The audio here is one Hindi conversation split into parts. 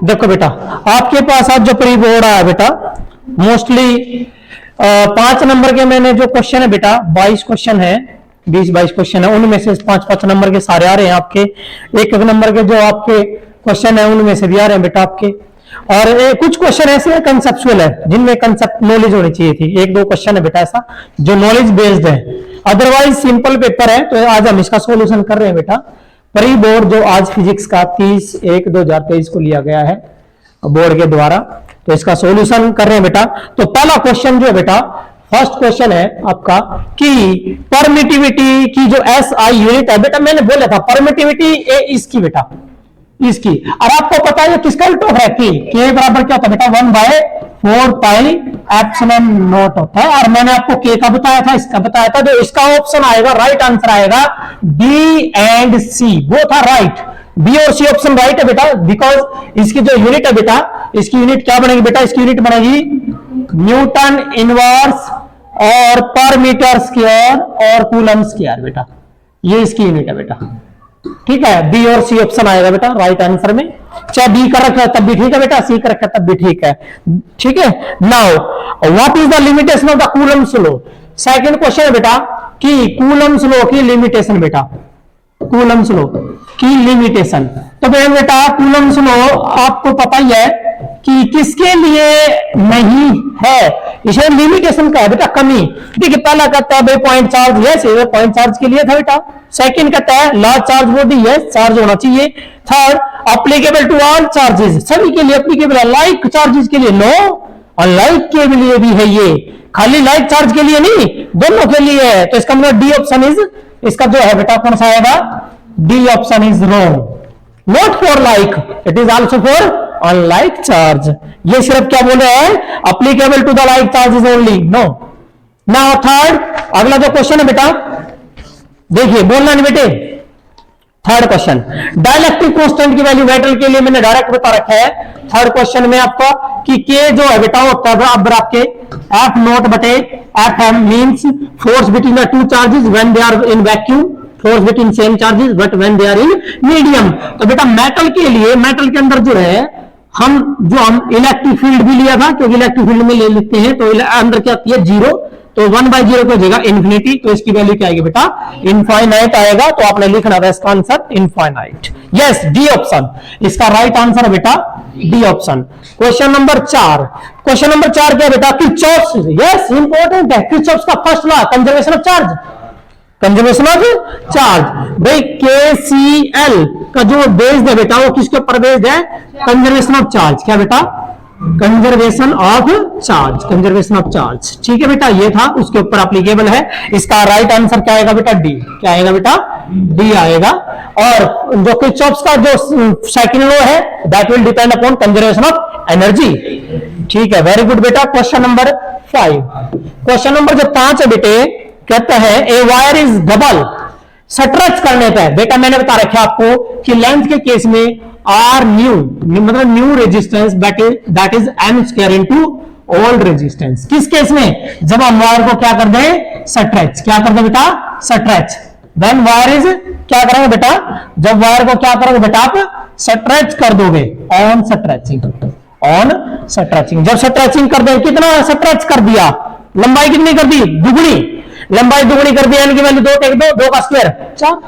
देखो बेटा, आपके पास आज जो प्री बोर्ड आया बेटा, मोस्टली 5 नंबर के मैंने जो क्वेश्चन है बेटा, 22 क्वेश्चन है, 20-22 क्वेश्चन है, उनमें से 5-5 नंबर के सारे आ रहे हैं आपके। एक नंबर के जो आपके क्वेश्चन है उनमें से भी आ रहे हैं बेटा आपके। और कुछ क्वेश्चन ऐसे हैं कंसेप्चुअल है, जिनमें कंसेप्ट नॉलेज होनी चाहिए थी। 1-2 क्वेश्चन है बेटा ऐसा जो नॉलेज बेस्ड है, अदरवाइज सिंपल पेपर है। तो आज हम इसका सॉल्यूशन कर रहे हैं बेटा। प्री बोर्ड जो आज फिजिक्स का 30/1/2023 को लिया गया है बोर्ड के द्वारा, तो इसका सॉल्यूशन कर रहे हैं बेटा। तो पहला क्वेश्चन जो है बेटा, फर्स्ट क्वेश्चन है आपका कि परमिटिविटी की जो SI यूनिट है बेटा, मैंने बोला था परमिटिविटी इसकी बेटा, इसकी। और आपको पता है किसका उल्टा है, के बराबर क्या होता है बेटा, 1/4πε0 होता है। और मैंने आपको के का बताया था, इसका बताया था। जो इसका ऑप्शन आएगा, राइट आंसर आएगा B and C, both are right. B और सी ऑप्शन राइट है बेटा, बिकॉज इसकी जो यूनिट है बेटा, इसकी यूनिट क्या बनेगी बेटा, इसकी यूनिट बनेगी न्यूटन इनवर्स और पर मीटर स्क्वायर और कूलम स्क्वायर बेटा, ये इसकी यूनिट है बेटा। ठीक है, बी और सी ऑप्शन आएगा बेटा राइट आंसर में। चाहे बी कर रखा है तब भी ठीक है बेटा, सी कर रखा है तब भी ठीक है। ठीक है, now what is the limitation of the Coulomb's law. Second question है बेटा कि कूलम्स लॉ की लिमिटेशन बेटा, कूलम्स लॉ की लिमिटेशन। तो बेटा कूलम्स लॉ आपको पता ही है कि किसके लिए नहीं है, इसे लिमिटेशन का है बेटा, कमी। देखिए पहला कहता है point charge, yes point charge के लिए था बेटा। सेकंड कहता है large charge body, yes charge होना चाहिए। Third applicable to all charges, सभी के लिए अप्लीकेबल है, लाइक चार्जेस के लिए नो, और लाइक के लिए भी है, ये खाली लाइक चार्ज के लिए नहीं, दोनों के लिए है। तो इसका मतलब डी ऑप्शन इज, इसका जो है बेटा कौन सा आएगा, D option is wrong. Not for like, it is also for unlike charge. ये सिर्फ क्या बोले हैं, applicable to the like charges only, no. Now third, अगला जो क्वेश्चन है बेटा, देखिए बोलना नहीं बेटे। थर्ड क्वेश्चन, डाइलेक्ट्रिक कांस्टेंट की वैल्यू मेटल के लिए मैंने डायरेक्ट बता रखा है थर्ड क्वेश्चन में आपका कि के जो है बेटा होता है बराबर आपके F0 बटे Fm, means force between the two charges when they are in vacuum, force between same charges but when they are in medium. तो बेटा मेटल के लिए, मेटल के अंदर जो है हम इलेक्ट्रिक फील्ड भी लिया था, क्योंकि इलेक्ट्रिक फील्ड में ले लेते हैं तो अंदर क्या आती है 0, तो 1/0 को देगा इन्फिनिटी, तो इसकी वैल्यू क्या आएगी बेटा, इनफाइनाइट आएगा। तो आपने लिखना था इसका answer infinite, yes D option इसका राइट आंसर है बेटा, D option. Question number 4, question number 4 क्या बेटा, किरचॉफ्स, यस इंपॉर्टेंट है, किरचॉफ्स का first law conservation of charge, conservation of charge. भाई KCL का जो बेस्ड है बेटा, वो किसके ऊपर बेस्ड है, कंजर्वेशन ऑफ चार्ज। क्या बेटा, conservation of charge, conservation of charge. ठीक है बेटा, ये था, उसके ऊपर एप्लीकेबल है। इसका राइट आंसर क्या आएगा बेटा, डी। क्या आएगा बेटा, डी आएगा। और जो किरचॉफ्स का जो सेकंड लॉ है, that will depend upon conservation of energy. ठीक है, वेरी गुड बेटा। क्वेश्चन नंबर 5, क्वेश्चन नंबर जो 5 है बेटे, कहता है a wire is double stretch करने पे बेटा, मैंने बता रखा आपको कि लेंथ के केस में आर न्यू, मतलब new resistance that is M square into old resistance. किस केस में, जब हम वायर को क्या कर दें, स्ट्रेच। क्या कर दे बेटा, स्ट्रेच। देन वायर इज, क्या करेंगे बेटा, जब वायर को क्या करोगे बेटा, आप स्ट्रेच कर दोगे, ऑन स्ट्रेचिंग, ऑन स्ट्रेचिंग। जब स्ट्रेचिंग कर दे, कितना स्ट्रेच कर दिया, लंबाई कितनी कर दी, दुगुनी, लंबाई दुगुनी कर दी, यानी कि वैल्यू 2 × 2, 2 का स्क्वायर 4,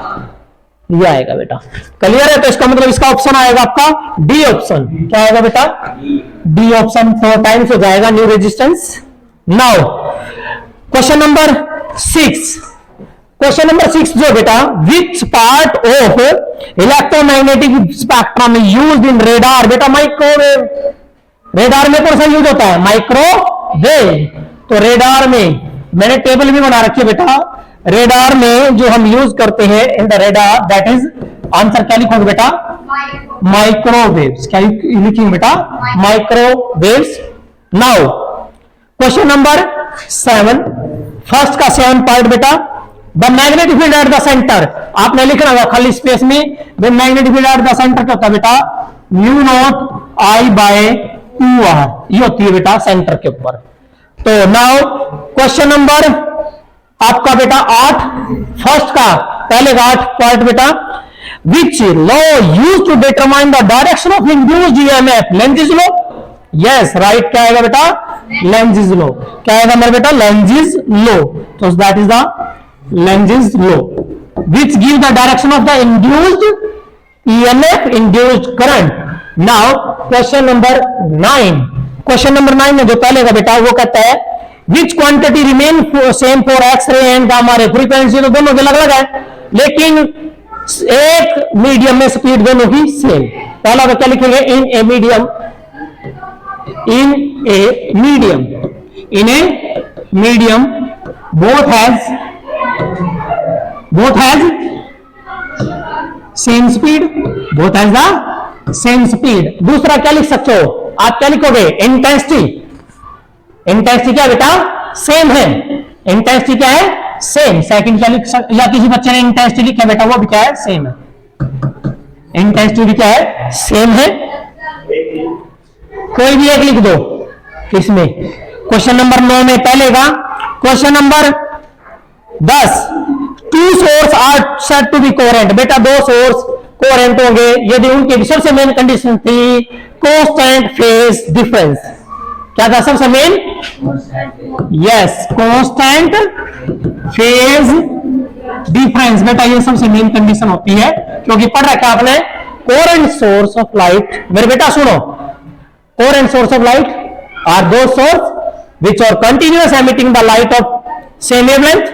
ये आएगा बेटा। क्लियर है, तो इसका मतलब इसका ऑप्शन आएगा आपका डी ऑप्शन। क्या आएगा बेटा, डी ऑप्शन 4 टाइम्स हो जाएगा new resistance. Now question number 6, question number 6 जो बेटा, which part of electromagnetic spectrum used in radar. बेटा माइक्रोवेव, रेडार में कौन सा यूज होता है, माइक्रोवेव। तो रेडार में मैंने टेबल भी बना रखी है बेटा, रेडार में जो हम यूज करते हैं in the radar, that is answer क्या लिखोगे बेटा, माइक्रोवेव्स। क्या लिखेंगे बेटा, microwaves. Now question number 7, first का 7 पार्ट बेटा, the magnetic field at the centre. आपने लिखना होगा खाली स्पेस में, the magnetic field at the centre क्या होता है बेटा, μ0I/2r, ये होती है बेटा सेंटर के ऊपर। तो नाउ क्वेश्चन नंबर आपका बेटा 8, फर्स्ट का पहले का 8 पार्ट बेटा, which law use to determine the direction of induced EMF? Lenz's law. Yes right, क्या आएगा बेटा? Lenz's law. क्या आएगा मेरे बेटा? Lenz's law. तो that is the Lenz's law which give the direction of the induced EMF, induced current. Now question number 9. Question number 9 में जो पहले का बेटा वो कहता है which quantity remain same for X-ray and gamma ray? Frequency तो दोनों की अलग अलग है, लेकिन एक मीडियम में स्पीड दोनों की सेम। पहला तो क्या लिखेंगे? In a medium, in a medium, in a medium both has same speed, both has the same speed. दूसरा क्या लिख सकते हो आप? क्या लिखोगे? इंटेंसिटी। इंटेंसिटी क्या बेटा? सेम है। इंटेंसिटी क्या है? सेम। सेकंड क्या लिख सकते? या किसी बच्चे ने इंटेंसिटी लिखा बेटा, वो भी क्या है? सेम है। इंटेंसिटी भी क्या है? सेम है। कोई भी एक लिख दो इसमें। क्वेश्चन नंबर 9 में पहले का। Question number 10, two sources are said to be coherent. बेटा दो सोर्स कोहेरेंट होंगे यदि उनकी सबसे मेन कंडीशन थी कांस्टेंट फेज डिफरेंस। क्या था सबसे main? Yes, constant phase difference. बेटा ये सबसे मेन कंडीशन होती है, क्योंकि पढ़ रखा है आपने कोहेरेंट सोर्स ऑफ लाइट। मेरे बेटा सुनो, coherent source of light are दो source which are continuous emitting the light of same wavelength.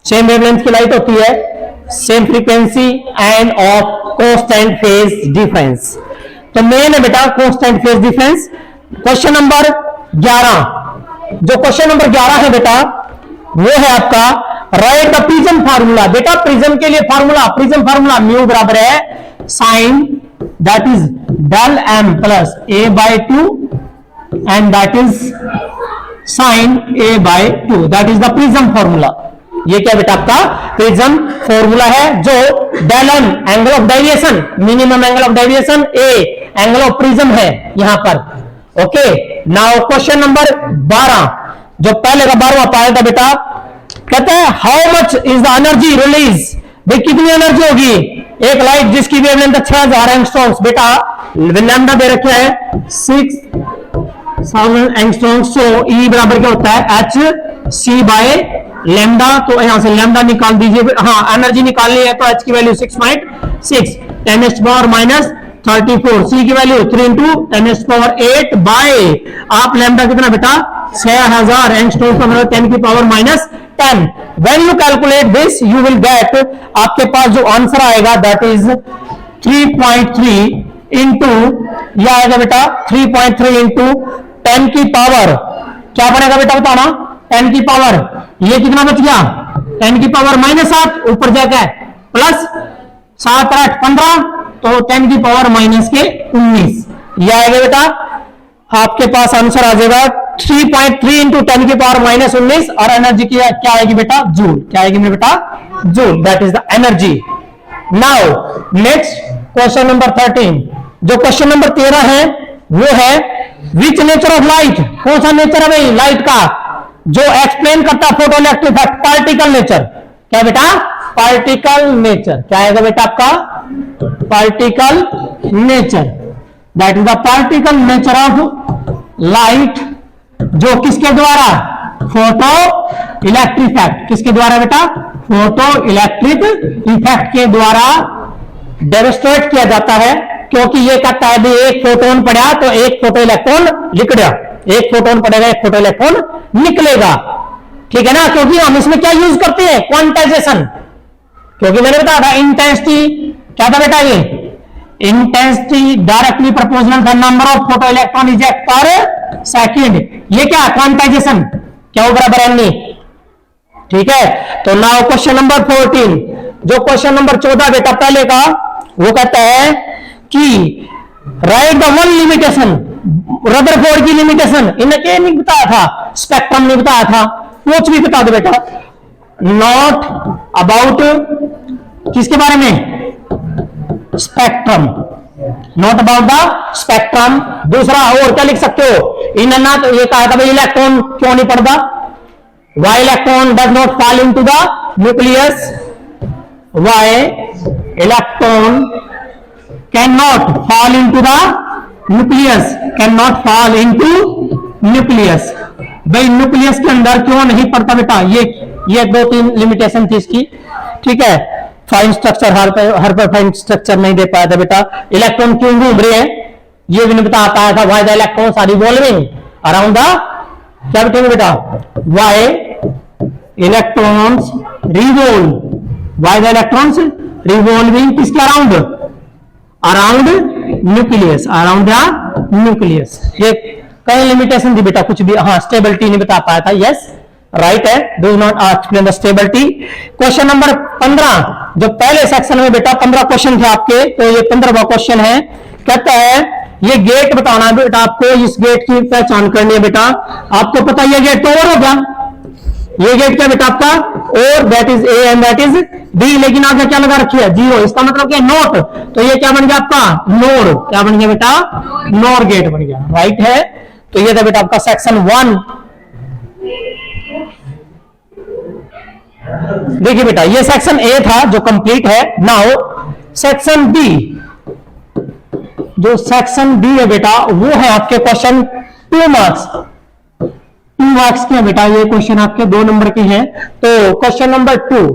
Same wavelength की लाइट होती है, same frequency and of constant phase difference. तो मेन है बेटा constant phase difference. Question number 11, जो क्वेश्चन नंबर 11 है बेटा वो है आपका राइट द प्रिज्म फार्मूला। बेटा प्रिज्म के लिए फार्मूला, प्रिज्म फार्मूला म्यू बराबर है sine that is del M plus A by 2 and that is sine A by 2। That is the prism formula. ये क्या बेटा? आपका प्रिज्म फॉर्मूला है, जो del M angle of deviation, minimum angle of deviation, A angle of prism है यहां पर। ओके, नाउ क्वेश्चन नंबर 12, जो पहले का 12वां पाया था बेटा, कहता है how much is the energy release. भाई कितनी एनर्जी होगी एक लाइट जिसकी वेवलेंथ 6000 एंगस्ट्रॉम्स। बेटा लैम्डा दे रखा है 6000 एंगस्ट्रॉम्स। सो ई बराबर क्या होता है? H C by lambda. तो यहां से लैम्डा निकाल दीजिए। हाँ, एनर्जी निकालनी है तो एच की वैल्यू 6.6 10⁻34। सी की वैल्यू 3 इंटू 10⁸ बाय आप लैम्डा कितना बेटा? 6000 एंगस्ट्रॉम का मतलब 10 की power -10। When you calculate this you will get, आपके पास जो आंसर आएगा दैट इज 3.3 इंटू, यह आएगा बेटा 3.3 इंटू 10 की पावर क्या बनेगा बेटा? बताना। 10 की पावर, ये कितना बच गया? 10 की पावर -8, ऊपर जाकर प्लस 7 8 15, तो 10 की पावर -19। ये आएगा बेटा आपके पास आंसर आ जाएगा 3.3 इंटू 10 की पावर -19। और एनर्जी की क्या आएगी बेटा? जूल। क्या आएगी मेरे बेटा? Joule. That is the energy. Now next question number 13, जो क्वेश्चन नंबर 13 है वो है विच नेचर ऑफ लाइट। कौन सा नेचर है भाई लाइट का जो एक्सप्लेन करता है फोटोइलेक्ट्रिक इफेक्ट? Particle nature. क्या बेटा? Particle nature. क्या आएगा बेटा आपका? Particle nature. That is the particle nature of light, जो किसके द्वारा? Photo electric effect. किसके द्वारा बेटा? फोटो इलेक्ट्रिक इफेक्ट के द्वारा डेमोन्स्ट्रेट किया जाता है। क्योंकि ये कहता है भी एक फोटोन पड़ा तो एक फोटो इलेक्ट्रॉन निकलेगा, एक फोटोन पड़ेगा एक फोटो इलेक्ट्रॉन निकलेगा। ठीक है ना? क्योंकि हम इसमें क्या यूज करते हैं? क्वांटाइजेशन। क्योंकि मैंने बताया था इंटेंसिटी क्या था बेटा? ये इंटेंसिटी डायरेक्टली प्रोपोर्शनल था number of photo electron eject पर सेकेंड। ये क्या? क्वांटाइजेशन। क्या हो बराबर एन। ठीक है, तो नाउ क्वेश्चन नंबर 14, जो क्वेश्चन नंबर 14 बेटा पहले का वो कहता है कि right the one limitation, Rutherford की लिमिटेशन। इनके नहीं बताया था, स्पेक्ट्रम नहीं बताया था, कुछ भी बता दो बेटा। नॉट अबाउट किसके बारे में? Spectrum. Not about the spectrum. दूसरा और क्या लिख सकते हो? इन ना तो ये कहा था भाई इलेक्ट्रॉन क्यों नहीं पड़ता? Why electron does not fall into the nucleus, why electron can not fall into the nucleus, can not fall into nucleus. भाई न्यूक्लियस के अंदर क्यों नहीं पड़ता बेटा, ये 2-3 लिमिटेशन थी इसकी, ठीक है। फाइन स्ट्रक्चर हर पर फाइन स्ट्रक्चर नहीं दे पाया था बेटा। इलेक्ट्रॉन क्यों घूम रहे हैं ये भी नहीं बता पाया था। Why the electrons are revolving around the, क्या बैठेंगे बेटा, why electrons revolve, why the electrons revolving किसके around, around nucleus, around the nucleus. ये कई लिमिटेशन थी बेटा, कुछ भी, हाँ स्टेबिलिटी नहीं बता पाया था, यस राइट है, do not explain the stability. Question number 15, जो पहले सेक्शन में बेटा 15 क्वेश्चन थे आपके, तो ये 15वां क्वेश्चन है। कहता है ये गेट बताना है बेटा आपको, इस गेट की पहचान करनी है बेटा। आपको पता है ये गेट तो और होगा, ये गेट क्या बेटा आपका, और that is A and that is B, लेकिन आगे क्या लगा रखी है, 0, इसका मतलब क्या, नोट। तो ये क्या बन गया आपका, नोर, क्या बन गया बेटा, नोर गेट बन गया, राइट है। तो ये था बेटा आपका सेक्शन 1। देखिए बेटा ये सेक्शन ए था जो कंप्लीट है। नाउ सेक्शन बी, जो सेक्शन बी है बेटा वो है आपके क्वेश्चन 2 मार्क्स, 2 मार्क्स के बेटा ये क्वेश्चन आपके 2 नंबर के हैं। तो क्वेश्चन नंबर 2,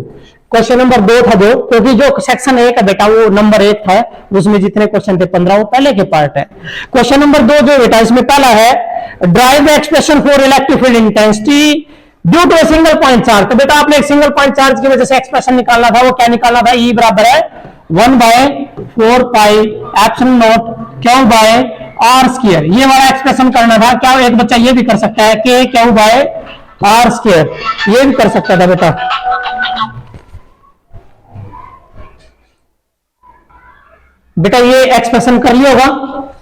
क्वेश्चन नंबर 2 था 2, क्योंकि जो सेक्शन 1 है बेटा वो नंबर 1 था, उसमें जितने क्वेश्चन थे 15 वो पहले के पार्ट है। क्वेश्चन नंबर 2 जो बेटा इसमें पहला है, derive the expression for electric field intensity due to a single point charge. तो बेटा आपने एक सिंगल पॉइंट चार्ज की वजह से एक्सप्रेशन निकालना था, वो क्या निकालना था, E बराबर है 1/4 pi epsilon naught Q by R square. ये वाला एक्सप्रेशन करना था। क्या एक बच्चा ये भी कर सकता है, के क्यू बाय आर स्क्वायर, ये भी कर सकता था बेटा। बेटा ये एक्सप्रेशन कर लिया होगा,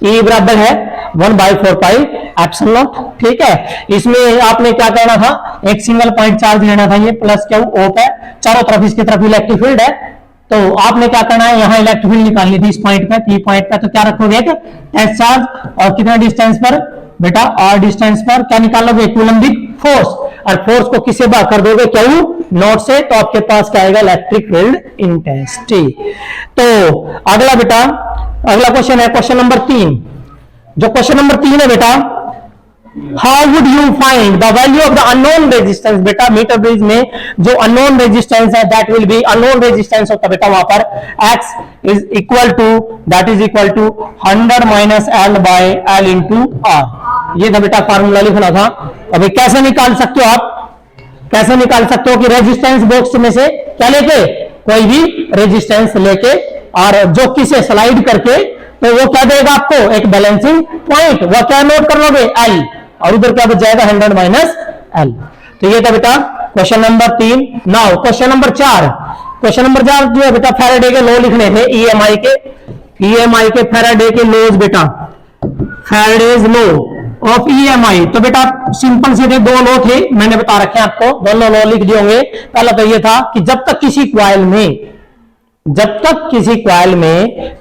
E बराबर है 1/4 पाई एप्सिलॉन नॉट, ठीक है। इसमें आपने क्या करना था, एक सिंगल पॉइंट चार्ज लेना था, ये प्लस क्यू ओप है, चारों तरफ इसकी तरफ इलेक्ट्रिक फील्ड है। तो आपने क्या करना है, यहाँ इलेक्ट्रिक फील्ड निकालनी थी इस पॉइंट पे, P पॉइंट पे। तो क्या रखोगे, एक टेस्ट चार्ज, और कितना डिस्टेंस पर बेटा, R डिस्टेंस पर क्या निकालोगे, कूलम्बिक फोर्स, और फोर्स को किससे भाग कर दोगे, क्यू नॉट से, तो आपके पास क्या आएगा, इलेक्ट्रिक फील्ड इंटेंसिटी। तो अगला बेटा, अगला क्वेश्चन है क्वेश्चन नंबर 3। जो क्वेश्चन नंबर 3 है बेटा, how would you find the value of the unknown resistance. बेटा मीटर ब्रिज में जो अननोन रेजिस्टेंस है that will be, unknown resistance होता है बेटा वहां पर, x is equal to, that is equal to 100 minus L by L into R. ये था बेटा फार्मूला लिखना था। अभी कैसे निकाल सकते हो आप, कैसे निकाल सकते हो कि रेजिस्टेंस बॉक्स में से क्या लेके, कोई भी रेजिस्टेंस लेके, और जो किसे स्लाइड करके, तो वो क्या देगा आपको, एक बैलेंसिंग पॉइंट, वो क्या नोट कर लोगे, एल, और उधर क्या बच जाएगा 100 माइनस एल। तो ये था बेटा question number 3। Now question number 4, question number 4 जो है बेटा फैराडे के लॉ लिखने थे, ईएमआई के फैराडे के लॉज बेटा, फैराडेज लॉ ऑफ ईएमआई। तो बेटा सिंपल से 2 लॉ थे, मैंने बता रखे हैं आपको, दोनों लॉ लिख दिए होंगे। पहला तो ये था कि जब तक किसी कॉइल में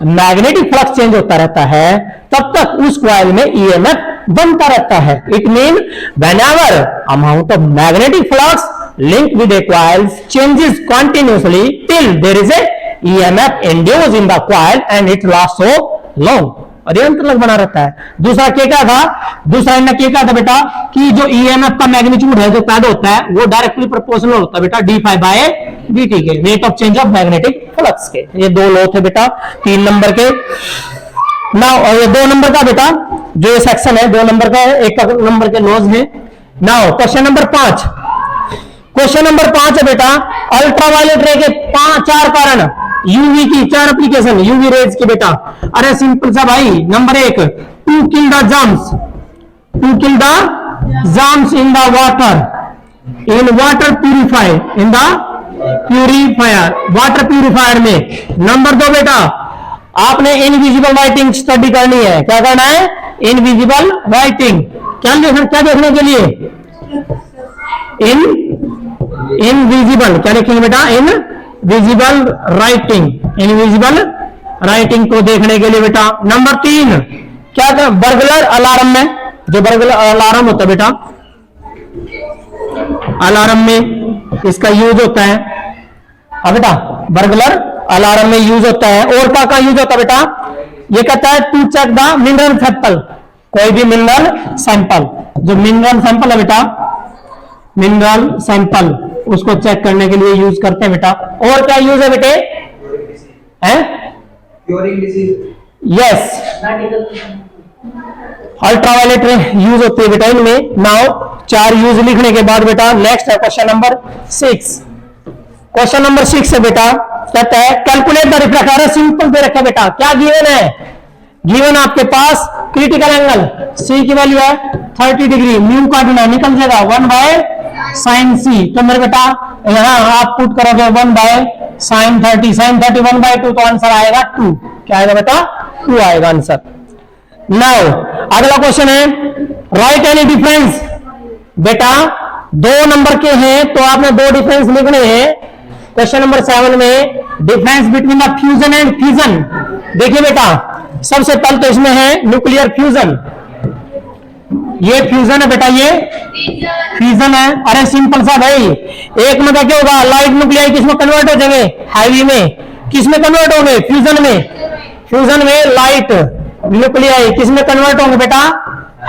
मैग्नेटिक फ्लक्स चेंज होता रहता है, तब तक उस कॉइल में ईएमएफ बनता रहता है। It mean whenever amount of magnetic flux link with a coil changes continuously till there is a EMF induced in the coil and it last so long, और ये अंतर्लग बना रहता है। दूसरा क्या था, दूसरा इनने क्या था बेटा, कि जो ईएमएफ का मैग्नीट्यूड है जो पैदा होता है वो डायरेक्टली प्रोपोर्शनल होता है बेटा डी फाई बाय dt के, rate of change of magnetic flux के। ये 2 लॉ थे बेटा 3 नंबर के। नाउ ये 2 नंबर का बेटा जो ये सेक्शन है 2 नंबर का, 1 नंबर के लॉज में। Now question number 5, question number 5 है बेटा, अल्ट्रावायलेट रे के 4 कारण, यूवी की 4 एप्लीकेशन यूवी रेज की बेटा। अरे सिंपल सा भाई, number 1, to kill the germs, to kill the germs in the water, in water purifier, in the purifier, water purifier में। नंबर 2 बेटा, आपने इनविजिबल राइटिंग स्टडी करनी है। क्या करना है, इनविजिबल राइटिंग। क्या देखने के लिए, इनविजिबल, क्या लिखेंगे बेटा, इनविजिबल राइटिंग, इनविजिबल राइटिंग को देखने के लिए बेटा। नंबर 3, क्या था, बर्गलर अलार्म में, जो बर्गलर अलार्म होता है बेटा, अलार्म में इसका यूज होता है। अब बेटा बर्गलर अलार्म में यूज होता है। और क्या यूज होता है बेटा, ये कहता है to check the mineral sample, कोई भी मिनरल सैंपल, जो मिनरल सैंपल है बेटा, मिनरल सैंपल उसको चेक करने के लिए यूज करते हैं बेटा। और क्या यूज है बेटे, यस, अल्ट्रावायलेट यूज होती है बेटा इनमें। नाउ 4 यूज लिखने के बाद बेटा नेक्स्ट है क्वेश्चन नंबर 6। क्वेश्चन नंबर 6 है बेटा, कहता है calculate the refractor, simple they रखा बेटा। क्या गिवन है, गिवन आपके पास क्रिटिकल एंगल सी की वैल्यू है 30 डिग्री, म्यू का निकल जाएगा 1/sin c। तो मेरे बेटा यहां आप पुट करोगे 1/sin 30, sin 30 1/2, तो आंसर आएगा 2। क्या आएगा बेटा, 2 आएगा आंसर। नाउ अगला क्वेश्चन है राइट एनी डिफरेंस। बेटा 2 नंबर के हैं तो आपने 2 डिफरेंस लिखने हैं। क्वेश्चन नंबर 7 में difference between the fusion and fission. देखिए बेटा सबसे पहले तो इसमें है न्यूक्लियर फ्यूजन, ये फ्यूजन है बेटा, ये फ्यूजन है। अरे सिंपल सा भाई, एक में क्या होगा, लाइट न्यूक्लियाई किसमें कन्वर्ट हो जाएंगे, हैवी में। किसमें कन्वर्ट होंगे, फ्यूजन में। फ्यूजन में लाइट न्यूक्लियाई किसमें कन्वर्ट होंगे बेटा,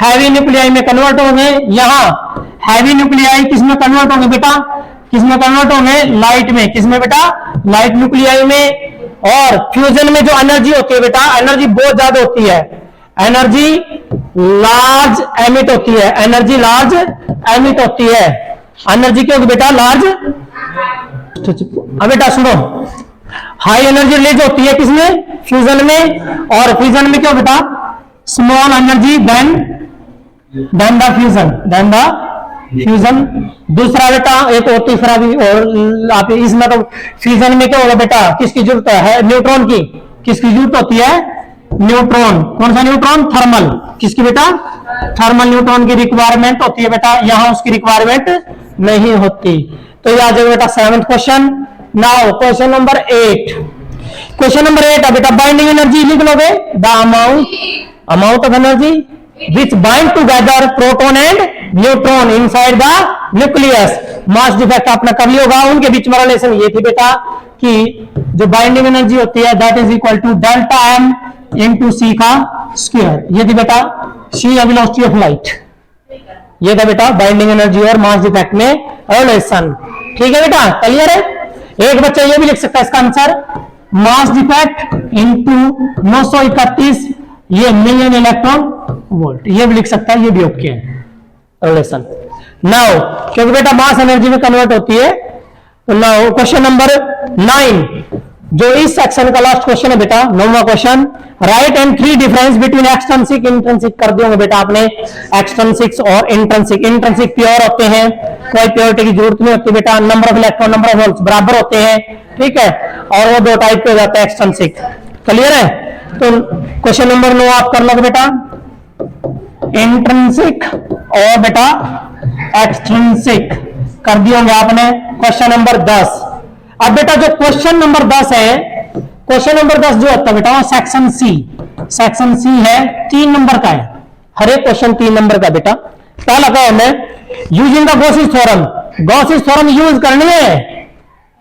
हैवी न्यूक्लियाई में कन्वर्ट होंगे। यहां हैवी न्यूक्लियाई किसमें कन्वर्ट होंगे बेटा, किसमें कन्वर्ट होंगे, लाइट में। किसमें बेटा, लाइट न्यूक्लियाई में। और फ्यूजन में जो एनर्जी होती है बेटा, एनर्जी बहुत ज्यादा होती है, एनर्जी लार्ज एमिट होती है, एनर्जी लार्ज एमिट होती है। एनर्जी क्या होगी बेटा, लार्ज। अब बेटा सुनो, हाई एनर्जी रिलीज होती है किसमें, फ्यूजन में। और फ्यूजन में क्या बेटा, small energy than the fusion. दूसरा बेटा एक और तीसरा भी, और आप इसमें तो फ्यूजन में क्या होगा बेटा, किसकी जरूरत है, न्यूट्रॉन की। किसकी जरूरत होती है, न्यूट्रॉन। कौन सा न्यूट्रॉन, थर्मल। किसकी बेटा, थर्मल न्यूट्रॉन की रिक्वायरमेंट होती है बेटा, यहां उसकी रिक्वायरमेंट नहीं होती। तो यह आ जाएगा बेटा 7th question. Now question number 8। Question number 8 है बेटा, बाइंडिंग एनर्जी लिख लोगे, the amount of energy which bind together proton and neutron inside the nucleus। Mass defect आपने कर लिया होगा, उनके बीच में रिलेशन ये थी बेटा कि जो बाइंडिंग एनर्जी होती है that is equal to delta M into C का स्क्वायर। ये थी बेटा सी वेलोसिटी ऑफ लाइट, ये था बेटा बाइंडिंग एनर्जी और मास डिफेक्ट में रिलेशन। ठीक है बेटा, क्लियर है। एक बच्चा ये भी लिख सकता है इसका आंसर, मास डिफेक्ट इनटू 931 ये मिलियन इलेक्ट्रॉन वोल्ट, ये भी लिख सकता है, ये भी ओके है रिलेशन। नाउ क्योंकि बेटा मास एनर्जी में कन्वर्ट होती है। तो नाउ क्वेश्चन नंबर 9 जो इस सेक्शन का लास्ट क्वेश्चन है बेटा, 9वां question, right and 3 difference between extrinsic intrinsic. कर दिए होंगे बेटा आपने एक्सट्रिंसिक और इंट्रिंसिक। इंट्रिंसिक प्योर होते हैं, कोई प्योरिटी की जरूरत नहीं होती बेटा, number of electron number of holes बराबर होते हैं, ठीक है। और वो 2 टाइप के हो जाते हैं एक्सट्रिंसिक, क्लियर है। तो क्वेश्चन नंबर 9 आप कर लोगे बेटा, इंट्रिंसिक और बेटा एक्सट्रिंसिक कर दिए होंगे आपने। Question number 10। अब बेटा जो क्वेश्चन नंबर 10 है, क्वेश्चन नंबर 10 जो होता है बेटा वो सेक्शन सी, सेक्शन सी है, 3 नंबर का है, हर एक क्वेश्चन 3 नंबर का बेटा। पहला क्या है, using the Gauss's theorem. Gauss's theorem use करनी है।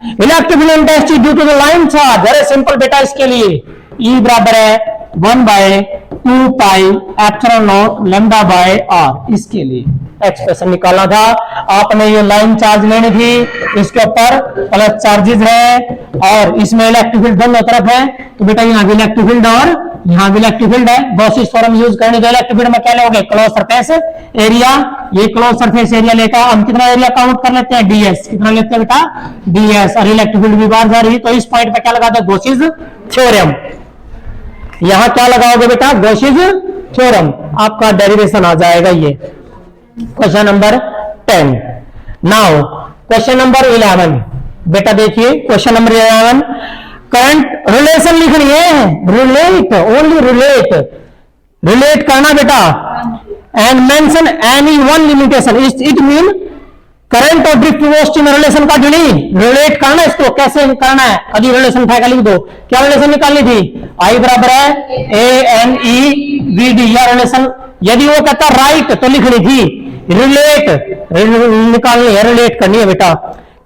Electric field intensity due to the line charge, अरे सिंपल बेटा, इसके लिए E बराबर है 1/2 pi epsilon naught lambda by R. इसके लिए एक्सप्रेशन निकालना था आपने, ये लाइन चार्ज लेनी थी, इसके ऊपर प्लस चार्जेस है और इसमें इलेक्ट्रिक फील्ड दोनों तरफ है। तो बेटा यहाँ भी इलेक्ट्रिक फील्ड और यहाँ भी इलेक्ट्रिक फील्ड है। गॉसिस थ्योरम यूज करने के इलेक्ट्रिक फील्ड में क्या लोगे, क्लोज सरफेस एरिया। ये क्लोज सरफेस एरिया लेकर हम कितना एरिया काउंट कर लेते हैं, ds। कितना लेते हैं बेटा, ds। और इलेक्ट्रिक फील्ड भी बाहर जा रही है, तो इस पॉइंट पे क्या लगाते हैं, गॉसिस थ्योरम। यहां क्या लगाओगे बेटा, गॉसिस थ्योरम, आपका डेरिवेशन आ जाएगा ये। Question number 10। Now question number 11 बेटा देखिए, क्वेश्चन नंबर 11 करंट रिलेशन लिखनी है, रिलेट, ओनली रिलेट, रिलेट करना बेटा। And mention any one limitation, it mean current और ड्रिफ्ट वेलोसिटी में रिलेशन का जो नहीं रिलेट करना, इसको कैसे करना है, कभी रिलेशन था लिख दो। क्या रिलेशन निकालनी थी, I बराबर है ANEVD, या रिलेशन। यदि वो कहता राइट तो लिखनी थी रिलेट, निकालनी है, रिलेट करनी है बेटा।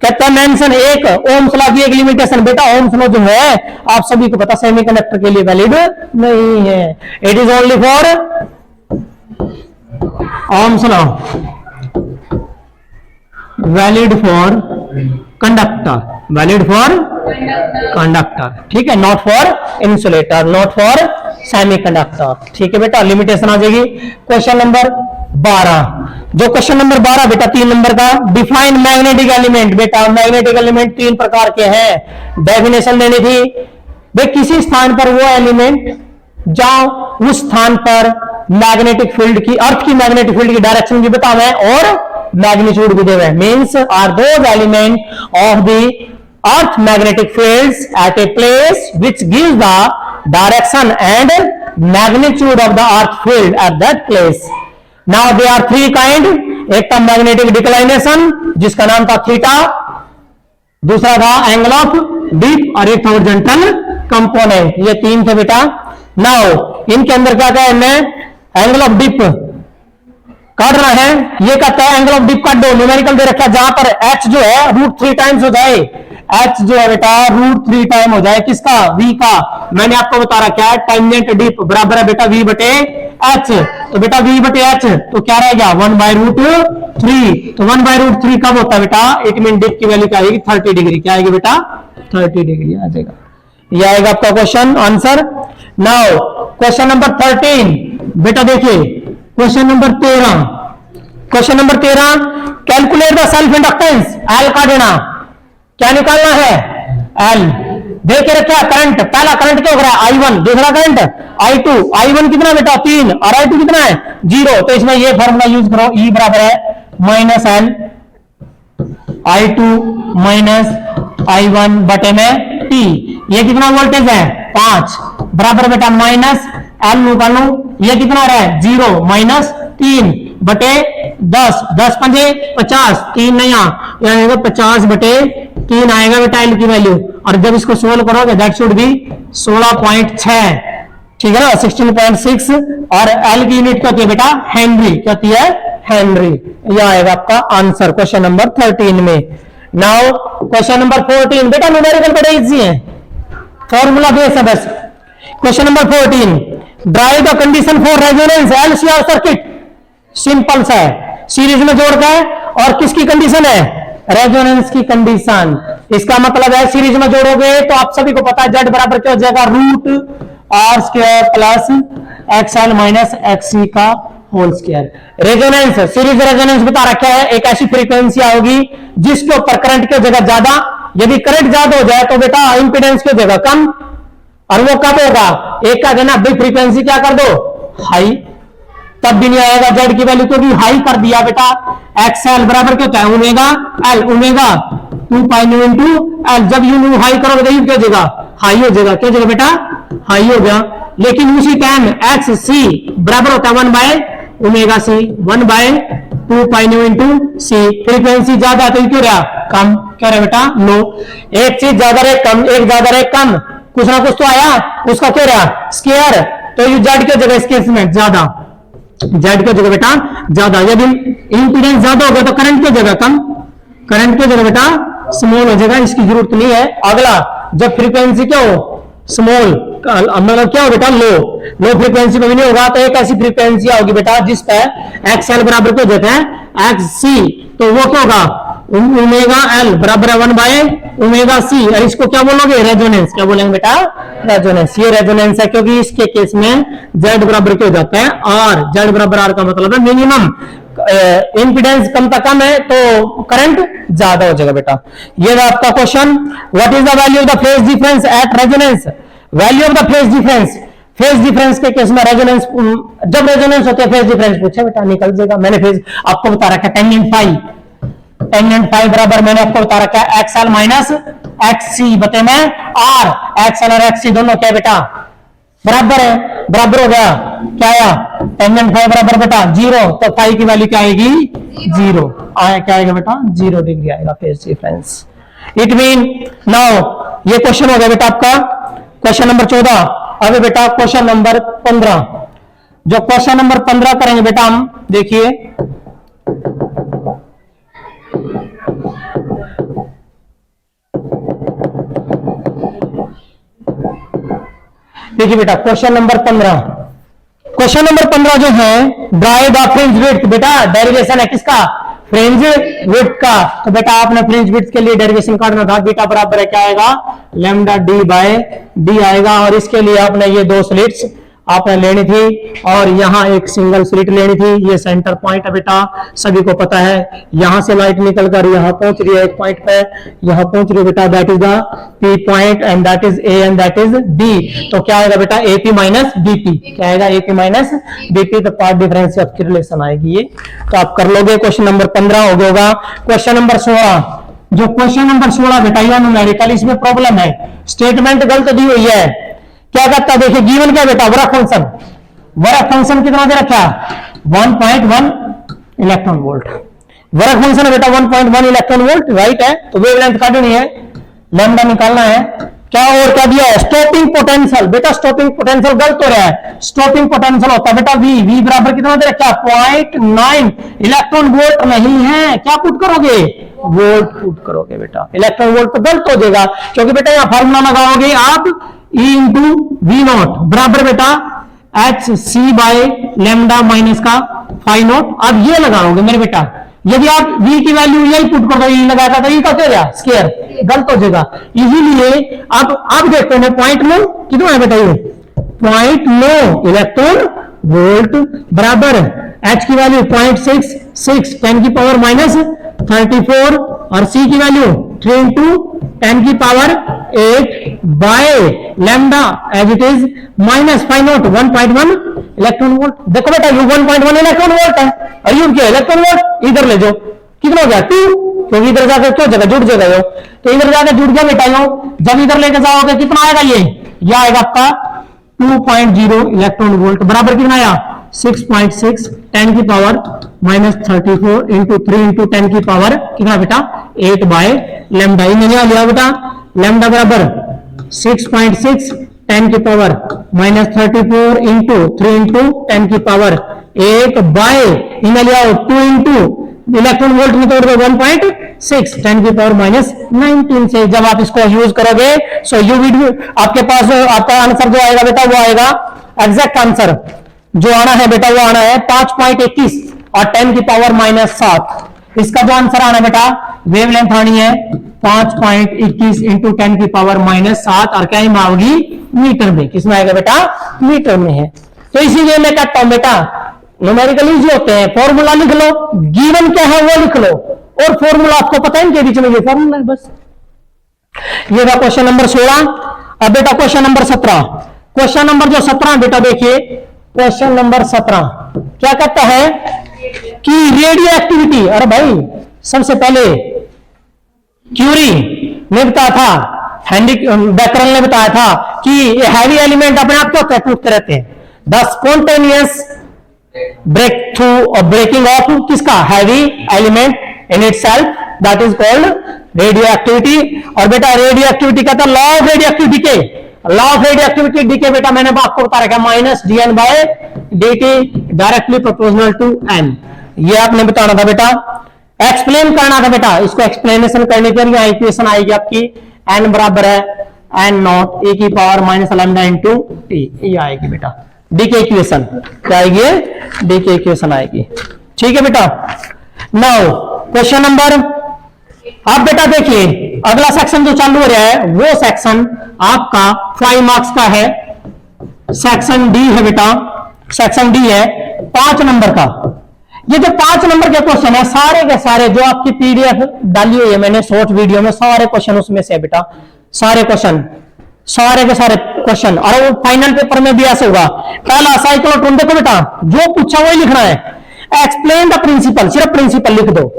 कहता है मेंशन एक ओम्स लॉ की एक लिमिटेशन। बेटा ओम्स लॉ जो है आप सभी को पता सेमीकंडक्टर के लिए वैलिड नहीं है। It is only for Ohm's law valid for conductor, valid for conductor, ठीक है, not for insulator, not for semiconductor. ठीक है बेटा, लिमिटेशन आ जाएगी। क्वेश्चन नंबर 12, जो क्वेश्चन नंबर 12 बेटा 3 नंबर का, डिफाइन मैग्नेटिक एलिमेंट। बेटा मैग्नेटिक एलिमेंट 3 प्रकार के हैं, डेफिनेशन देनी थी। भाई किसी स्थान पर वो एलिमेंट जहां उस स्थान पर मैग्नेटिक फील्ड की, अर्थ की मैग्नेटिक फील्ड की डायरेक्शन भी बतावे और मैग्नीट्यूड भी देवे। Means are those element of the earth magnetic fields at a place which gives the direction and magnitude of the earth field at that place. Now they are 3 kind. एक था मैग्नेटिक डिक्लाइनेशन जिसका नाम था थीटा, दूसरा था एंगल ऑफ डिप और एक था हॉरिजॉन्टल कंपोनेंट। ये 3 थे बेटा। नाउ इनके अंदर क्या क्या है, एंगल ऑफ डिप काट रहा है, ये कहता है एंगल ऑफ डिप काट दो, न्यूमेरिकल दे रखा है जहां पर h जो है √3 टाइम्स हो जाए। h जो है बेटा √3 टाइम हो जाए किसका, v का। मैंने आपको बता रखा है टेंजेंट डिप बराबर है बेटा v बटे h। तो बेटा v बटे h तो क्या रहेगा 1/√3। तो 1/√3 कब होता है बेटा, इट मीन डिप की वैल्यू क्या आएगी 30 डिग्री। क्या आएगी बेटा 30 डिग्री आ जाएगा। ये आएगा आपका question answer. Now question number 13 बेटा देखिए, question number 13, question number 13, calculate the self inductance. L का देना, क्या निकालना है एल। देखे रखा करंट, पहला करंट क्या हो रहा है I1, दूसरा करंट I2। I1 कितना बेटा 3 और I2 कितना है 0। तो इसमें ये फॉर्मूला यूज करो, E बराबर है -L I2 -I1 बटे में T। ये कितना वोल्टेज है 5 बराबर बेटा -L निकालो, ये कितना आ रहा है 0 -3 बटे 10, 10 पंजे 50, 3 नया यानी 50 बटे 3 आएगा बेटा एल की वैल्यू। और जब इसको सोल्व करोगे दैट शुड बी 16.6, ठीक है ना 16.6। और एल की यूनिट क्या होती है बेटा हेनरी, क्या होती है हेनरी। यह आएगा आपका आंसर क्वेश्चन नंबर 13 में। नाउ क्वेश्चन नंबर 14 बेटा न्यूमेरिकल बड़े इजी है, फॉर्मूला बेस है बस। Question number 14, drive the condition for resonance LCR circuit. Simple सा है, सीरीज में जोड़ के, और किसकी कंडीशन है रेजोनेंस की कंडीशन। इसका मतलब है सीरीज में जोड़ोगे तो आप सभी को पता है जेड बराबर क्या हो जाएगा √r² plus XL minus XC का whole square. Resonance, series resonance बता रखा है, एक ऐसी फ्रीक्वेंसी होगी जिसके ऊपर करंट की जगह ज्यादा, यदि करंट ज्यादा हो जाए तो बेटा इंपीडेंस की जगह कम। और वो कब होगा, एक का देना भाई फ्रीक्वेंसी क्या कर दो हाई, तब भी नहीं आएगा जेड की वैल्यू, क्योंकि हाई कर दिया बेटा। XL बराबर क्या होता है omega L, omega 2π into L। जब यू हाई करोगे तो यू क्या हो जाएगा हाई हो जाएगा, क्या हो जाएगा बेटा हाई हो गया। लेकिन उसी टाइम XC बराबर होता है 1/ओमेगा C, 1/2π इंटू C। फ्रीक्वेंसी ज्यादा तो क्यों रहा कम, क्या रहा बेटा लो। एक चीज ज्यादा रहे कम, एक ज्यादा रहे कम, कुछ ना कुछ तो आया, उसका क्या रहा स्क्वायर। तो यू जेड की जगह इस केस में ज्यादा, जेड की जगह बेटा ज्यादा। यदि इंपीडेंस ज्यादा होगा तो करंट की जगह कम, करंट की जगह बेटा स्मॉल हो जाएगा, इसकी जरूरत नहीं है। अगला जब फ्रीक्वेंसी क्या हो स्मॉल, मतलब क्या हो बेटा लो फ्रीक्वेंसी में भी नहीं होगा, तो एक ऐसी फ्रीक्वेंसी होगी बेटा जिस पर XL बराबर क्या हो जाता है XC। तो वो क्या होगा ओमेगा L बराबर है 1/ओमेगा C। और इसको क्या बोलोगे रेजोनेंस, क्या बोलेंगे बेटा रेजोनेंस। ये रेजोनेंस है क्योंकि इसके केस में Z बराबर क्या हो जाता है R। Z बराबर R का मतलब है मिनिमम इंपीडेंस कम तक कम है तो करंट ज्यादा हो जाएगा बेटा। ये था आपका question, what is the value of the phase difference at resonance. Value of the phase difference, phase difference के केस में रेजोनेंस, जब रेजोनेंस होते हैं फेज डिफरेंस पूछे बेटा निकल जाएगा। मैंने फेज आपको बता रखा है टेंजेंट फाई बराबर मैंने आपको बता रखा है XL माइनस XC बते में R। XL और XC दोनों क्या बेटा बराबर है, बराबर हो गया, क्या आया टेंजेंट फाई बराबर बेटा 0। तो फाई की वैल्यू क्या आएगी 0 आया, क्या आएगा बेटा 0 डिग्री आएगा phase difference. It mean now ये क्वेश्चन हो गया बेटा आपका क्वेश्चन नंबर 14। अब बेटा क्वेश्चन नंबर 15, जो क्वेश्चन नंबर 15 करेंगे बेटा हम देखिए देखिए बेटा क्वेश्चन नंबर 15, क्वेश्चन नंबर 15 जो है ड्राई द फ्रिंज विड्थ, बेटा डेरिवेशन है किसका, फ्रिंज विड्थ का। तो बेटा आपने फ्रिंज विड्थ के लिए डेरिवेशन काटना था, बीटा बराबर है क्या आएगा, लैम्डा डी बाय डी आएगा। और इसके लिए आपने ये दो स्लिट्स आपने लेनी थी और यहाँ एक सिंगल स्लिट लेनी थी। ये सेंटर पॉइंट है बेटा, सभी को पता है, यहां से लाइट निकल कर यहाँ पहुंच रही है एक पॉइंट पे, यहाँ पहुंच रही है बेटा, that is the P point and that is A and that is B. तो क्या आएगा बेटा, एपी माइनस बीपी, क्या आएगा, एपी माइनस बीपी। तो पार्ट डिफरेंस की रिलेशन आएगी ये, तो आप कर लोगे। क्वेश्चन नंबर 15 हो गया होगा। क्वेश्चन नंबर 16, जो क्वेश्चन नंबर 16 बेटा ये न्यूमेरिकल, इसमें प्रॉब्लम है, स्टेटमेंट गलत दी हुई है। क्या करता है देखिए, गिवन क्या बेटा, वर्क फंक्शन, वर्क फंक्शन कितना दे रखा, 1.1 इलेक्ट्रॉन वोल्ट, वर्क फंक्शन है बेटा 1.1 इलेक्ट्रॉन वोल्ट, राइट है। तो वेवलेंथ काटनी है, लैम्डा निकालना है, क्या और क्या दिया है, स्टॉपिंग पोटेंशियल। बेटा स्टॉपिंग पोटेंशियल गलत हो रहा है, स्टॉपिंग पोटेंशियल होता है बेटा वी, वी बराबर कितना दे रखा, 0.9 इलेक्ट्रॉन वोल्ट नहीं है, क्या पुट करोगे, वोल्ट पुट करोगे बेटा, इलेक्ट्रॉन वोल्ट तो गलत हो जाएगा, क्योंकि बेटा यहाँ फॉर्मूला लगाओगे आप E इंटू वी नॉट बराबर बेटा H C by lambda minus का फाइव नॉट। अब ये लगाओगे मेरे बेटा, यदि आप v की वैल्यू यही पुट कर दो, e लगाया था, e का क्या गया स्क्वायर, गलत हो जाएगा। इसीलिए अब देखते हैं पॉइंट नो कितना है बेटा, ये 0.9 इलेक्ट्रॉन वोल्ट बराबर h की वैल्यू 0.66 10 की पावर माइनस 34 और c की वैल्यू 3 इंटू 10 की power 8 by lambda as it is minus 5 naught 1.1 electron volt. देखो बेटा यू 1.1 इलेक्ट्रॉन वोल्ट है और यू क्या इलेक्ट्रॉन वोल्ट, इधर ले जाओ, कितना हो गया 2, क्योंकि इधर जाकर क्यों जगह जुड़ जाएगा यो, तो इधर जाकर जुड़ गया बेटा यो। जब इधर लेके जाओगे कितना आएगा, ये आएगा आपका 2.0 इलेक्ट्रॉन वोल्ट बराबर कितना आया 6.6 10 की पावर माइनस 34 इंटू 3 इंटू 10 की पावर कितना बेटा 8 बाय लैम्डा। ही मैंने लिया बेटा लैम्डा बराबर 6.6 10 की पावर माइनस 34 इंटू 3 इंटू 10 की पावर 8 बाय इन्हें लिया 2 इंटू इलेक्ट्रॉन वोल्ट में तोड़ दो 1.6 10 की पावर माइनस 19 से। जब आप इसको यूज करोगे सो यू वीडियो आपके पास आपका आंसर जो आएगा बेटा वो आएगा एग्जैक्ट आंसर जो आना है बेटा वो आना है 5.21 और 10 की पावर माइनस 7। इसका जो आंसर आना है बेटा वेवलेंथ आनी है 5.21 इंटू 10 की पावर माइनस 7 और क्या होगी मीटर में, किसमें आएगा बेटा मीटर में है। तो इसीलिए मैं कहता हूं बेटा न्यूमेरिकल इजी होते हैं, फॉर्मूला लिख लो, गिवन क्या है वो लिख लो और फॉर्मूला आपको पता है इनके बीच में ये फॉर्मूला है बस। ये था क्वेश्चन नंबर 16। अब बेटा क्वेश्चन नंबर 17, क्वेश्चन नंबर जो 17 बेटा देखिए क्वेश्चन नंबर 17 क्या कहता है कि रेडियो एक्टिविटी, अरे भाई सबसे पहले क्यूरी ने बताया था, हेनरी बैकरल ने बताया था कि हैवी एलिमेंट अपने आप क्यों टूटते रहते हैं। द स्पॉन्टेनियस ब्रेक थ्रू और ब्रेकिंग ऑफ किसका heavy element in itself that is called radioactivity. और बेटा रेडियो एक्टिविटी का था लॉ ऑफ रेडियो एक्टिविटी के, law of radioactivity D के बेटा मैंने आपको बता रखा minus D N by D T directly proportional to N. ये आपने बताना था बेटा, एक्सप्लेन करना था बेटा, इसको एक्सप्लेनेशन करने के लिए इक्वेशन आएगी आपकी एन बराबर है एन नॉट ए की power minus lambda into T, ये आएगी बेटा डी के इक्वेशन, क्या आएगी डी के इक्वेशन आएगी। ठीक है बेटा। नाउ क्वेश्चन नंबर, आप बेटा देखिए अगला सेक्शन जो चालू हो रहा है वो सेक्शन आपका 5 मार्क्स का है, सेक्शन डी है बेटा, सेक्शन डी है 5 नंबर का। ये जो 5 नंबर के क्वेश्चन है सारे के सारे जो आपकी पीडीएफ डाली हुई है मैंने शॉर्ट वीडियो में, सारे क्वेश्चन उसमें से बेटा, सारे क्वेश्चन सारे के सारे क्वेश्चन, और वो फाइनल पेपर में भी ऐसा होगा। पहला साइक्लोट्रॉन, देखो बेटा जो पूछा वही लिखना है, एक्सप्लेन द प्रिंसिपल, सिर्फ प्रिंसिपल लिख दो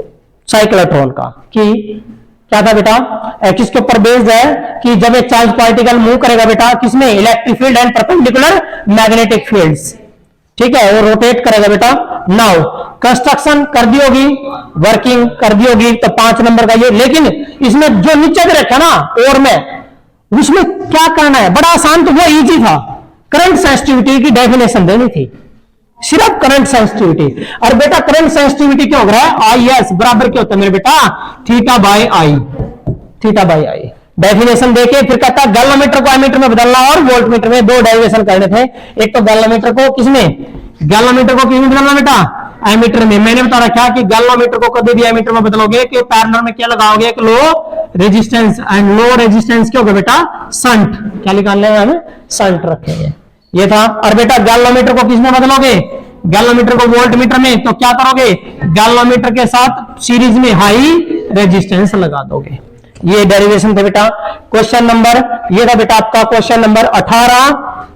साइक्लोट्रॉन का कि क्या था बेटा, किसके ऊपर बेस्ड है कि जब एक चार्ज पार्टिकल मूव करेगा बेटा किसमें, electric field and perpendicular magnetic fields, ठीक है, वो रोटेट करेगा बेटा। नाउ कंस्ट्रक्शन कर दी होगी, वर्किंग कर दी होगी, तो 5 नंबर का ये। लेकिन इसमें जो नीचे भी रखा ना और में उसमें क्या करना है, बड़ा आसान, तो वो इजी था, करंट सेंसिटिविटी की डेफिनेशन देनी थी, सिर्फ करंट सेंसिटिविटी। और बेटा करंट सेंसिटिविटी क्या हो रहा है, आई एस बराबर क्या होता है मेरे बेटा, theta by I, theta by I. Definition देके फिर कहता है गैलोमीटर को एमीटर में बदलना और वोल्टमीटर में, दो डेरिवेशन करने थे। एक तो गैलोमीटर को किसमें, गैलोमीटर को किसमें बदलना बेटा, एमीटर में। मैंने बता रखा कि गैलोमीटर को कभी भी एमीटर में बदलोगे कि पैरेलल में क्या लगाओगे, एक low resistance, and low resistance क्या होगा बेटा, संट। क्या निकालने में हमें, संट रखेंगे, ये था। और बेटा गैलोमीटर को किसमें बदलोगे, गैलोमीटर को वोल्टमीटर में, तो क्या करोगे, गैलोमीटर के साथ सीरीज में हाई रेजिस्टेंस लगा दोगे। ये डेरिवेशन थे बेटा। क्वेश्चन नंबर, ये था बेटा आपका क्वेश्चन नंबर 18।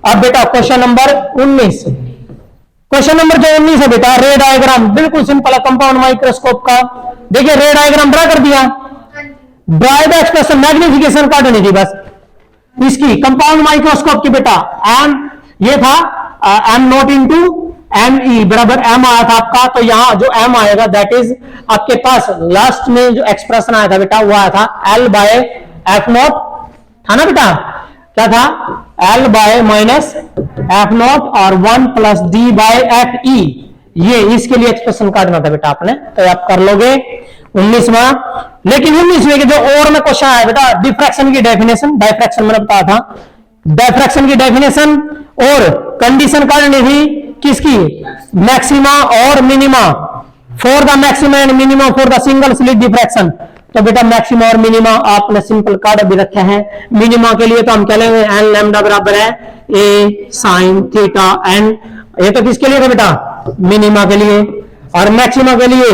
अब बेटा क्वेश्चन नंबर 19, क्वेश्चन नंबर जो 19 है बेटा, रे डायग्राम, बिल्कुल सिंपल है कंपाउंड माइक्रोस्कोप का। देखिए रे डायग्राम ड्रा कर दिया, ड्रा द एक्सप्रेशन, मैग्निफिकेशन काटनी थी बस इसकी, कंपाउंड माइक्रोस्कोप की बेटा। एम ये था M naught into M E बराबर एम आया था आपका, तो यहां जो एम आएगा दैट इज आपके पास लास्ट में जो एक्सप्रेशन आया था बेटा वो आया था एल बाय एफ नॉट था ना बेटा, क्या था, L by minus F naught और 1 plus D by F E, ये इसके लिए एक्सप्रेशन काटना था बेटा आपने, तो आप कर लोगे 19वां। लेकिन 19वें के जो और में क्वेश्चन आया बेटा, डिफ्रैक्शन की डेफिनेशन, डायफ्रैक्शन मैंने बताया था, डायफ्रैक्शन की डेफिनेशन और कंडीशन काटनी थी किसकी, मैक्सिमा और minima, for the maxima and minima for the single slit diffraction. तो बेटा मैक्सिमा और मिनिमा आपने सिंपल कार्ड भी रखे हैं। मिनिमा के लिए तो हम कह लेंगे एन लैम्डा बराबर है ए साइन थीटा एन, ये तो किसके लिए था बेटा, मिनिमा के लिए। और मैक्सिमा के लिए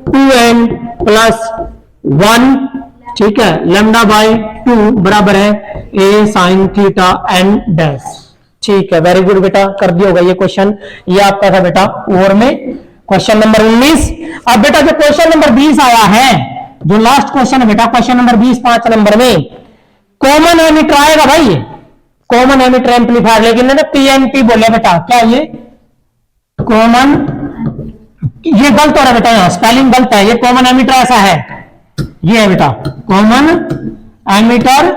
2n प्लस 1, ठीक है, लैम्डा बाय 2 बराबर है ए साइन थीटा एन डैश, ठीक है, वेरी गुड बेटा, कर दिया होगा ये क्वेश्चन। ये आपका था बेटा और में क्वेश्चन नंबर 19। अब बेटा जो क्वेश्चन नंबर 20 आया है, जो लास्ट क्वेश्चन है बेटा, क्वेश्चन नंबर 20 5 नंबर में कॉमन एमिटर आएगा भाई, कॉमन एमिटर एम्पलीफायर, लेकिन मैंने पीएनपी बोले बेटा, क्या ये कॉमन, ये गलत हो रहा है बेटा, यहाँ स्पेलिंग गलत है, ये कॉमन एमिटर ऐसा है, ये है बेटा कॉमन एमिटर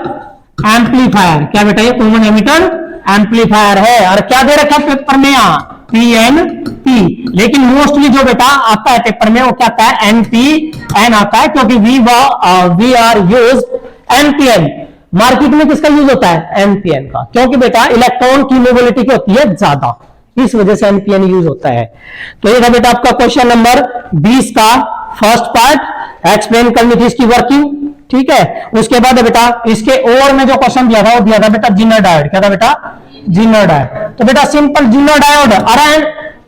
एम्पलीफायर, क्या बेटा ये कॉमन एमिटर एम्पलीफायर है। और क्या दे रखा है पेपर में, यहाँ पीएनपी, लेकिन मोस्टली जो बेटा आता है पेपर में वो क्या आता है, एनपीएन आता है, क्योंकि we are use NPN. Market में किसका यूज होता है, एनपीएन का, क्योंकि बेटा इलेक्ट्रॉन की मोबिलिटी की होती है ज्यादा, इस वजह से एनपीएन यूज होता है। तो ये था बेटा आपका क्वेश्चन नंबर 20 का फर्स्ट पार्ट, एक्सप्लेन करनी थी इसकी वर्किंग, ठीक है। उसके बाद बेटा इसके और में जो क्वेश्चन दिया था वो दिया था बेटा जिनर डायोड, क्या था बेटा, जिनर डायोड। तो बेटा सिंपल जिनर डायोड, अरे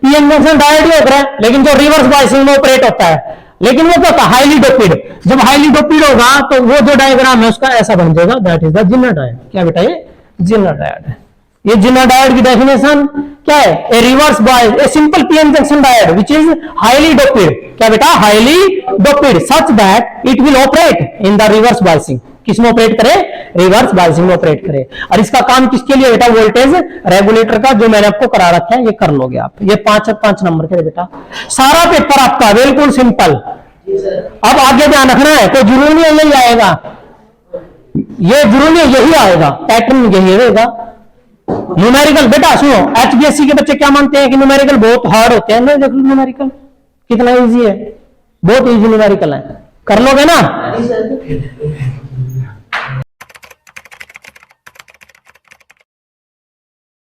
पीएन जंक्शन डायोड ही होता है, लेकिन जो रिवर्स बायसिंग में ऑपरेट होता है, लेकिन वो क्या होता है, हाईली डोपिड। जब हाईली डोपिड होगा तो वो जो डायग्राम है उसका ऐसा बन जाएगा, that is the zener diode. क्या बेटा ये जिनर डायोड है। ये जिनर डायोड की डेफिनेशन क्या है, a reverse bias, a simple PN junction diode which is highly doped, क्या बेटा highly doped, such that it will operate in the reverse biasing. किसमें ऑपरेट करे, रिवर्स बायसिंग में ऑपरेट करे। और इसका काम किसके लिए बेटा, वोल्टेज रेगुलेटर का, जो मैंने आपको करा रखा है, ये कर लोगे आप। ये 5 नंबर के बेटा सारा पेपर आपका बिल्कुल सिंपल। अब आगे ध्यान रखना है, कोई जरूरी नहीं यही आएगा, ये जरूरी नहीं यही आएगा, पैटर्न यही रहेगा। न्यूमेरिकल बेटा सुनो, एचबीएससी के बच्चे क्या मानते हैं कि न्यूमेरिकल बहुत हार्ड होते हैं, नहीं, देखो न्यूमेरिकल कितना इजी है, बहुत इजी न्यूमेरिकल है, कर लोगे ना।